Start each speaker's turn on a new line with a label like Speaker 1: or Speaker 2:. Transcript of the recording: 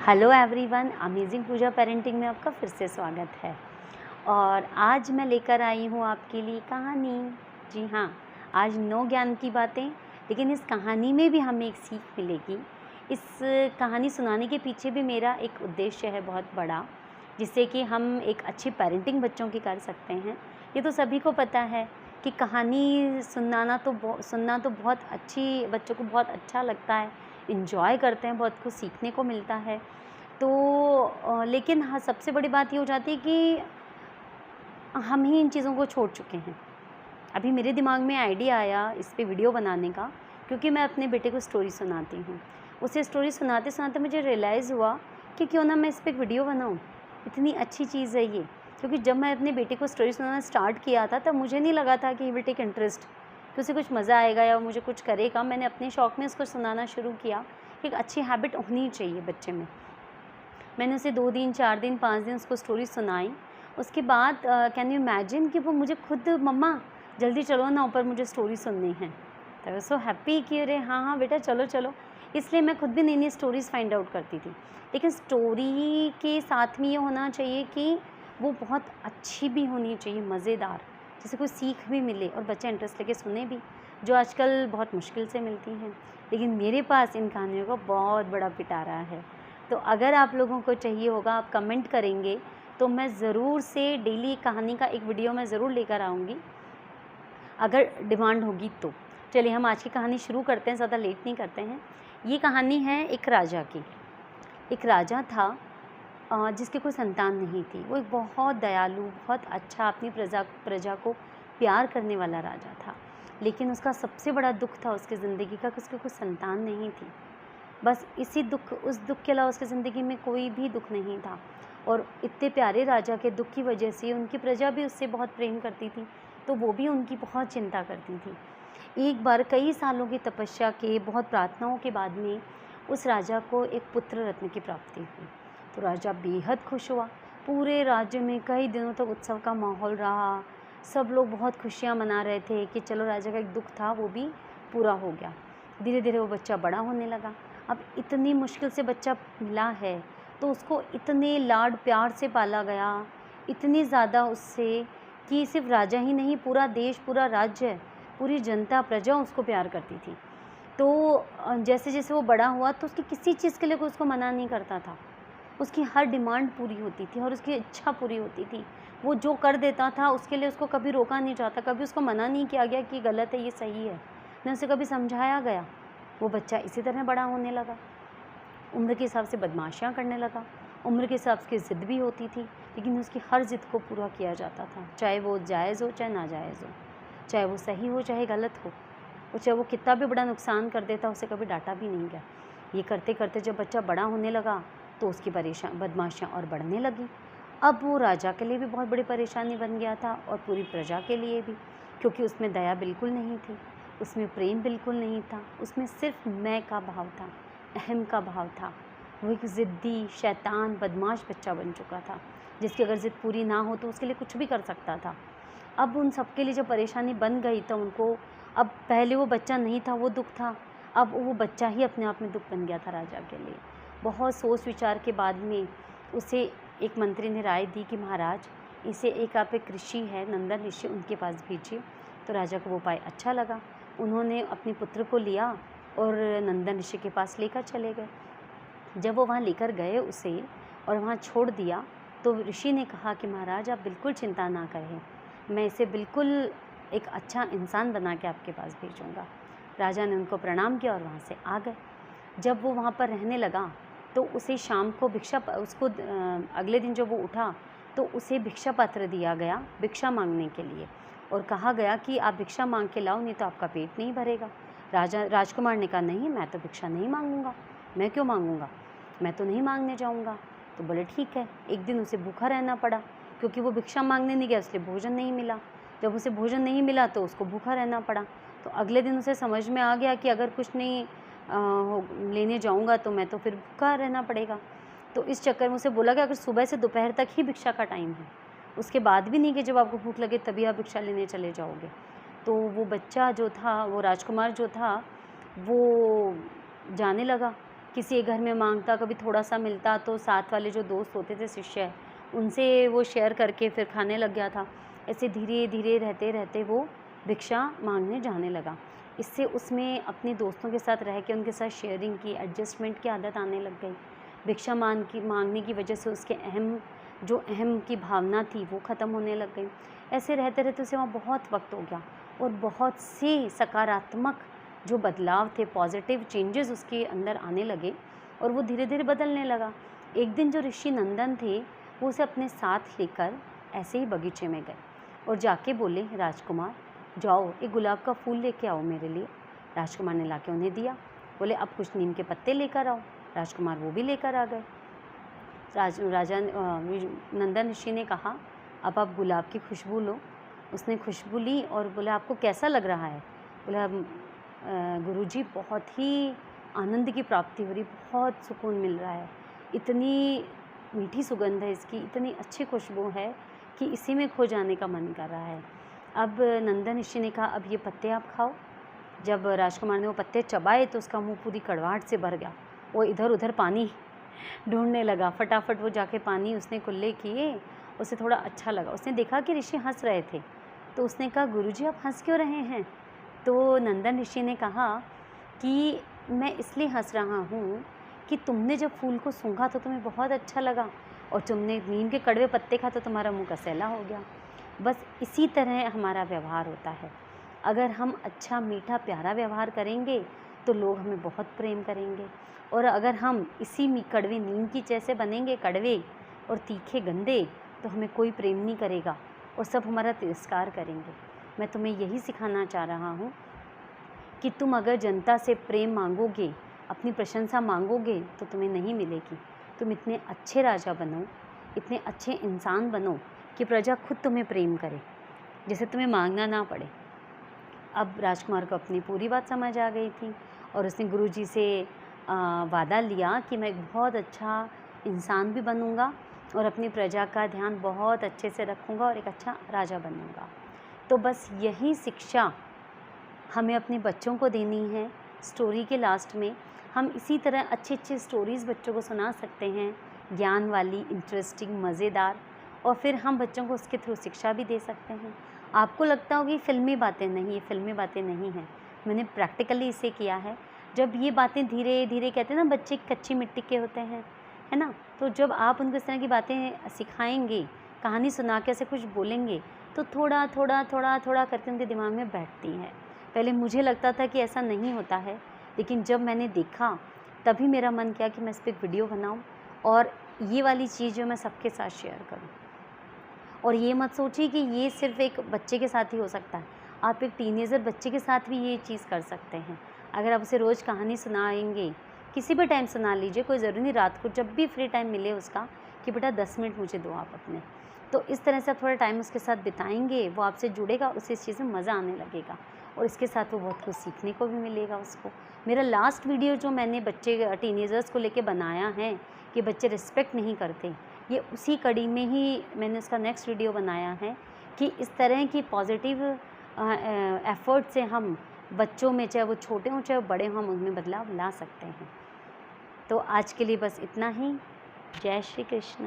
Speaker 1: Hello everyone, amazing पूजा parenting में आपका फिर से स्वागत है। और आज मैं लेकर आई हूँ आपके लिए कहानी। जी हाँ, आज 9 ज्ञान की बातें, लेकिन इस कहानी में भी हमें एक सीख मिलेगी। इस कहानी सुनाने के पीछे भी मेरा एक उद्देश्य है बहुत बड़ा, जिससे कि हम एक अच्छी पेरेंटिंग बच्चों की कर सकते हैं। ये तो सभी को पता है कि कहानी सुनना तो बहुत अच्छी, बच्चों को बहुत अच्छा लगता है, इंजॉय करते हैं, बहुत कुछ सीखने को मिलता है। तो लेकिन हाँ, सबसे बड़ी बात ये हो जाती है कि हम ही इन चीज़ों को छोड़ चुके हैं। अभी मेरे दिमाग में आइडिया आया इस पे वीडियो बनाने का, क्योंकि मैं अपने बेटे को स्टोरी सुनाती हूँ। उसे स्टोरी सुनाते सुनाते मुझे रियलाइज़ हुआ कि क्यों ना मैं इस पे एक वीडियो बनाऊँ। इतनी अच्छी चीज़ है ये, क्योंकि जब मैं अपने बेटे को स्टोरी सुनाना स्टार्ट किया था तब मुझे नहीं लगा था कि ही विल टेक इंटरेस्ट, कि उसे कुछ मज़ा आएगा या मुझे कुछ करेगा। मैंने अपने शौक़ में उसको सुनाना शुरू किया। एक अच्छी हैबिट होनी चाहिए बच्चे में। मैंने उसे 2 दिन, 4 दिन, 5 दिन उसको स्टोरी सुनाई। उसके बाद कैन यू इमेजिन कि वो मुझे खुद, मम्मा जल्दी चलो ना ऊपर, मुझे स्टोरी सुननी है। तो आई वाज़ सो हैप्पी कि अरे हाँ हाँ बेटा, चलो चलो। इसलिए मैं खुद भी नई नई स्टोरीज़ फाइंड आउट करती थी। लेकिन स्टोरी के साथ में ये होना चाहिए कि वो बहुत अच्छी भी होनी चाहिए, मज़ेदार, जिससे कोई सीख भी मिले और बच्चा इंटरेस्ट लेके सुने भी, जो आजकल बहुत मुश्किल से मिलती हैं। लेकिन मेरे पास इन कहानियों का बहुत बड़ा पिटारा है। तो अगर आप लोगों को चाहिए होगा, आप कमेंट करेंगे तो मैं ज़रूर से डेली कहानी का एक वीडियो मैं ज़रूर लेकर आऊँगी, अगर डिमांड होगी तो। चलिए हम आज की कहानी शुरू करते हैं, ज़्यादा लेट नहीं करते हैं। ये कहानी है एक राजा की। एक राजा था जिसकी कोई संतान नहीं थी। वो एक बहुत दयालु, बहुत अच्छा, अपनी प्रजा को प्यार करने वाला राजा था। लेकिन उसका सबसे बड़ा दुख था उसकी ज़िंदगी का कि उसकी कोई संतान नहीं थी। बस उस दुख के अलावा उसकी ज़िंदगी में कोई भी दुख नहीं था। और इतने प्यारे राजा के दुख की वजह से उनकी प्रजा भी उससे बहुत प्रेम करती थी, तो वो भी उनकी बहुत चिंता करती थी। एक बार कई सालों की तपस्या के, बहुत प्रार्थनाओं के बाद में उस राजा को एक पुत्र रत्न की प्राप्ति हुई। तो राजा बेहद खुश हुआ। पूरे राज्य में कई दिनों तक उत्सव का माहौल रहा। सब लोग बहुत खुशियाँ मना रहे थे कि चलो, राजा का एक दुख था वो भी पूरा हो गया। धीरे धीरे वो बच्चा बड़ा होने लगा। अब इतनी मुश्किल से बच्चा मिला है, तो उसको इतने लाड प्यार से पाला गया, इतनी ज़्यादा उससे, कि सिर्फ राजा ही नहीं, पूरा देश, पूरा राज्य, पूरी जनता, प्रजा उसको प्यार करती थी। तो जैसे जैसे वो बड़ा हुआ तो उसकी किसी चीज़ के लिए कोई उसको मना नहीं करता था। उसकी हर डिमांड पूरी होती थी और उसकी इच्छा पूरी होती थी। वो जो कर देता था उसके लिए उसको कभी रोका नहीं जाता, कभी उसको मना नहीं किया गया कि गलत है, ये सही है, न उसे कभी समझाया गया। वो बच्चा इसी तरह बड़ा होने लगा। उम्र के हिसाब से बदमाशियाँ करने लगा। उम्र के हिसाब से ज़िद भी होती थी, लेकिन उसकी हर ज़िद को पूरा किया जाता था, चाहे वो जायज़ हो चाहे नाजायज़ हो, चाहे वो सही हो चाहे गलत हो, और चाहे वो कितना भी बड़ा नुकसान कर देता, उसे कभी डांटा भी नहीं गया। ये करते करते जब बच्चा बड़ा होने लगा तो उसकी बदमाशियाँ और बढ़ने लगी। अब वो राजा के लिए भी बहुत बड़ी परेशानी बन गया था और पूरी प्रजा के लिए भी, क्योंकि उसमें दया बिल्कुल नहीं थी, उसमें प्रेम बिल्कुल नहीं था, उसमें सिर्फ मैं का भाव था, अहम का भाव था। वो एक ज़िद्दी, शैतान, बदमाश बच्चा बन चुका था, जिसकी अगर ज़िद पूरी ना हो तो उसके लिए कुछ भी कर सकता था। अब उन सब के लिए जब परेशानी बन गई तो उनको, अब पहले वो बच्चा नहीं था, वो दुख था, अब वो बच्चा ही अपने आप में दुख बन गया था राजा के लिए। बहुत सोच विचार के बाद में उसे एक मंत्री ने राय दी कि महाराज, इसे आप एक ऋषि है, नंदन ऋषि, उनके पास भेजिए। तो राजा को वो उपाय अच्छा लगा। उन्होंने अपने पुत्र को लिया और नंदन ऋषि के पास लेकर चले गए। जब वो वहाँ लेकर गए उसे और वहाँ छोड़ दिया, तो ऋषि ने कहा कि महाराज, आप बिल्कुल चिंता ना करें, मैं इसे बिल्कुल एक अच्छा इंसान बना के आपके पास भेजूँगा। राजा ने उनको प्रणाम किया और वहाँ से आ गए। जब वो वहाँ पर रहने लगा तो उसे शाम को अगले दिन जब वो उठा तो उसे भिक्षा पात्र दिया गया भिक्षा मांगने के लिए, और कहा गया कि आप भिक्षा मांग के लाओ, नहीं तो आपका पेट नहीं भरेगा। राजकुमार ने कहा, नहीं, मैं तो भिक्षा नहीं मांगूंगा, मैं क्यों मांगूंगा, मैं तो नहीं मांगने जाऊंगा। तो बोले ठीक है। एक दिन उसे भूखा रहना पड़ा, क्योंकि वो भिक्षा मांगने नहीं गया, इसलिए भोजन नहीं मिला। जब उसे भोजन नहीं मिला तो उसको भूखा रहना पड़ा। तो अगले दिन उसे समझ में आ गया कि अगर कुछ नहीं लेने जाऊंगा तो मैं तो फिर भूखा रहना पड़ेगा। तो इस चक्कर में उसे बोला कि अगर सुबह से दोपहर तक ही भिक्षा का टाइम है, उसके बाद भी नहीं कि जब आपको भूख लगे तभी आप भिक्षा लेने चले जाओगे। तो वो बच्चा जो था, वो राजकुमार जो था, वो जाने लगा किसी एक घर में मांगता, कभी थोड़ा सा मिलता तो साथ वाले जो दोस्त होते थे शिष्य, उनसे वो शेयर करके फिर खाने लग गया था। ऐसे धीरे धीरे रहते रहते वो भिक्षा मांगने जाने लगा। इससे उसमें अपने दोस्तों के साथ रह के उनके साथ शेयरिंग की, एडजस्टमेंट की आदत आने लग गई। भिक्षा मांगने की वजह से उसके अहम की भावना थी वो ख़त्म होने लग गई। ऐसे रहते रहते उसे वहाँ बहुत वक्त हो गया और बहुत से सकारात्मक जो बदलाव थे, पॉजिटिव चेंजेस उसके अंदर आने लगे और वो धीरे धीरे बदलने लगा। एक दिन जो ऋषि नंदन थे वो उसे अपने साथ लेकर ऐसे ही बगीचे में गए और जाके बोले, राजकुमार जाओ एक गुलाब का फूल लेके आओ मेरे लिए। राजकुमार ने लाके उन्हें दिया। बोले अब कुछ नीम के पत्ते लेकर आओ। राजकुमार वो भी लेकर आ गए। नंदन ऋषि ने कहा अब आप गुलाब की खुशबू लो। उसने खुशबू ली और बोला आपको कैसा लग रहा है? बोला गुरुजी बहुत ही आनंद की प्राप्ति हो रही, बहुत सुकून मिल रहा है, इतनी मीठी सुगंध है इसकी, इतनी अच्छी खुशबू है कि इसी में खो जाने का मन कर रहा है। अब नंदन ऋषि ने कहा अब ये पत्ते आप खाओ। जब राजकुमार ने वो पत्ते चबाए तो उसका मुंह पूरी कड़वाहट से भर गया। वो इधर उधर पानी ढूंढने लगा। फटाफट वो जाके पानी उसने कुल्ले किए। उसे थोड़ा अच्छा लगा। उसने देखा कि ऋषि हंस रहे थे तो उसने कहा गुरुजी आप हंस क्यों रहे हैं? तो नंदन ऋषि ने कहा कि मैं इसलिए हंस रहा हूँ कि तुमने जब फूल को सूंघा तो तुम्हें बहुत अच्छा लगा और तुमने नीम के कड़वे पत्ते खा तो तुम्हारा मुंह कसैला हो गया। बस इसी तरह हमारा व्यवहार होता है। अगर हम अच्छा मीठा प्यारा व्यवहार करेंगे तो लोग हमें बहुत प्रेम करेंगे और अगर हम इसी कड़वे नीम की जैसे बनेंगे, कड़वे और तीखे गंदे, तो हमें कोई प्रेम नहीं करेगा और सब हमारा तिरस्कार करेंगे। मैं तुम्हें यही सिखाना चाह रहा हूँ कि तुम अगर जनता से प्रेम मांगोगे, अपनी प्रशंसा मांगोगे तो तुम्हें नहीं मिलेगी। तुम इतने अच्छे राजा बनो, इतने अच्छे इंसान बनो कि प्रजा खुद तुम्हें प्रेम करे, जिसे तुम्हें मांगना ना पड़े। अब राजकुमार को अपनी पूरी बात समझ आ गई थी और उसने गुरुजी से वादा लिया कि मैं एक बहुत अच्छा इंसान भी बनूंगा और अपनी प्रजा का ध्यान बहुत अच्छे से रखूंगा और एक अच्छा राजा बनूंगा। तो बस यही शिक्षा हमें अपने बच्चों को देनी है। स्टोरी के लास्ट में हम इसी तरह अच्छी अच्छी स्टोरीज़ बच्चों को सुना सकते हैं, ज्ञान वाली, इंटरेस्टिंग, मज़ेदार, और फिर हम बच्चों को उसके थ्रू शिक्षा भी दे सकते हैं। आपको लगता होगी फिल्मी बातें, नहीं, ये फिल्मी बातें नहीं हैं, मैंने प्रैक्टिकली इसे किया है। जब ये बातें धीरे धीरे, कहते हैं ना बच्चे कच्ची मिट्टी के होते हैं, है ना, तो जब आप उनको इस तरह की बातें सिखाएंगे, कहानी सुना के ऐसे कुछ बोलेंगे तो थोड़ा थोड़ा थोड़ा थोड़ा करके उनके दिमाग में बैठती हैं। पहले मुझे लगता था कि ऐसा नहीं होता है, लेकिन जब मैंने देखा तभी मेरा मन किया कि मैं इस पर एक वीडियो बनाऊं और ये वाली चीज़ जो मैं सबके साथ शेयर करूं। और ये मत सोचिए कि ये सिर्फ एक बच्चे के साथ ही हो सकता है, आप एक टीनेजर बच्चे के साथ भी ये चीज़ कर सकते हैं। अगर आप उसे रोज़ कहानी सुनाएंगे, किसी भी टाइम सुना लीजिए, कोई ज़रूरी नहीं रात को, जब भी फ्री टाइम मिले उसका, कि बेटा 10 मिनट मुझे दो आप अपने, तो इस तरह से आप थोड़ा टाइम उसके साथ बिताएंगे, वो आपसे जुड़ेगा, उसे इस चीज़ में मज़ा आने लगेगा और इसके साथ वो बहुत कुछ सीखने को भी मिलेगा उसको। मेरा लास्ट वीडियो जो मैंने बच्चे टीनेजर्स को लेके बनाया है कि बच्चे रिस्पेक्ट नहीं करते, ये उसी कड़ी में ही मैंने उसका नेक्स्ट वीडियो बनाया है कि इस तरह की पॉजिटिव एफर्ट से हम बच्चों में, चाहे वो छोटे हों चाहे वो बड़े हों, हम उनमें बदलाव ला सकते हैं। तो आज के लिए बस इतना ही। जय श्री कृष्ण।